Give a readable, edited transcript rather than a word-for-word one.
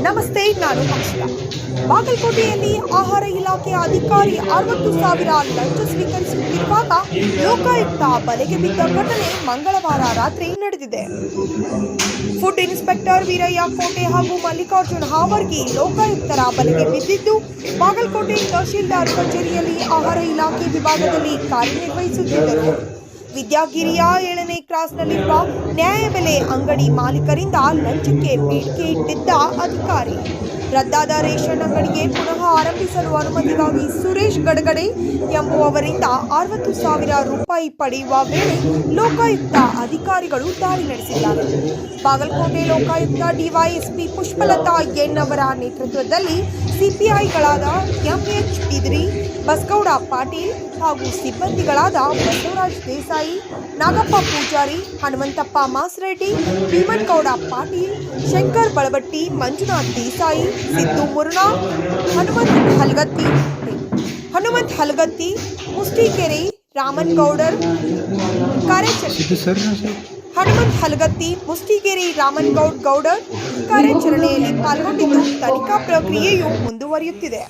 ನಮಸ್ತೆ, ನಾನು ಅಕ್ಷತಾ. ಬಾಗಲಕೋಟೆಯಲ್ಲಿ ಆಹಾರ ಇಲಾಖೆ ಅಧಿಕಾರಿ 60,000 ಲಂಚ ಸ್ವೀಕರಿಸುತ್ತಿರುವಾಗ ಲೋಕಾಯುಕ್ತ ಬಲೆಗೆ ಬಿದ್ದ ಘಟನೆ ಮಂಗಳವಾರ ರಾತ್ರಿ ನಡೆದಿದೆ. ಫುಡ್ ಇನ್ಸ್ಪೆಕ್ಟರ್ ವೀರಯ್ಯ ಕೋಟೆ ಹಾಗೂ ಮಲ್ಲಿಕಾರ್ಜುನ್ ಹಾವರ್ಗಿ ಲೋಕಾಯುಕ್ತರ ಬಲೆಗೆ ಬಿದ್ದಿದ್ದು, ಬಾಗಲಕೋಟೆ ತಹಶೀಲ್ದಾರ್ ಕಚೇರಿಯಲ್ಲಿ ಆಹಾರ ಇಲಾಖೆ ವಿಭಾಗದಲ್ಲಿ ಕಾರ್ಯನಿರ್ವಹಿಸುತ್ತಿದ್ದರು. ವಿದ್ಯಾಗಿರಿಯ 7ನೇ ಕ್ರಾಸ್ನಲ್ಲಿರುವ ನ್ಯಾಯಬೆಲೆ ಅಂಗಡಿ ಮಾಲೀಕರಿಂದ ಲಂಚಕ್ಕೆ ಬೇಡಿಕೆ ಇಟ್ಟಿದ್ದ ಅಧಿಕಾರಿ ರದ್ದಾದ ರೇಷನ್ ಅಂಗಡಿಗೆ ಪುನಃ ಆರಂಭಿಸಲು ಅನುಮತಿಗಾಗಿ ಸುರೇಶ್ ಗಡಗಡೆ ಎಂಬುವವರಿಂದ 60,000 ರೂಪಾಯಿ ಪಡೆಯುವ ವೇಳೆ ಲೋಕಾಯುಕ್ತ ಅಧಿಕಾರಿಗಳು ದಾಳಿ ನಡೆಸಿದ್ದಾರೆ. ಬಾಗಲಕೋಟೆ ಲೋಕಾಯುಕ್ತ ಡಿವೈಎಸ್ಪಿ ಪುಷ್ಪಲತಾ ಎನ್ ಅವರ ನೇತೃತ್ವದಲ್ಲಿ ಸಿಪಿಐಗಳಾದ ಎಂಎಚ್ ಬಿದ್ರಿ, ಬಸಗೌಡ ಪಾಟೀಲ್ ಹಾಗೂ ಸಿಬ್ಬಂದಿಗಳಾದ ಬಸವರಾಜ್ ದೇಸಾಯಿ, ನಾಗಪ್ಪ ಪೂಜಾರಿ, ಹನುಮಂತಪ್ಪ ಮಾಸರೆಡ್ಡಿ, ಭೀಮನಗೌಡ ಪಾಟೀಲ್, ಶಂಕರ್ ಬಳಬಟ್ಟಿ, ಮಂಜುನಾಥ್ ದೇಸಾಯಿ, ಸಿದ್ದು ಮುರ್ನಾ, ಹನುಮಂತ್ ಹಲಗತ್ತಿ, ಮುಸ್ಟಿಕೆರೆ ರಾಮನಗೌಡರ್ ಕಾರ್ಯಾಚರಣೆಯಲ್ಲಿ ಪಾಲ್ಗೊಂಡಿದ್ದು ತನಿಖಾ ಪ್ರಕ್ರಿಯೆಯು ಮುಂದುವರಿಯುತ್ತಿದೆ.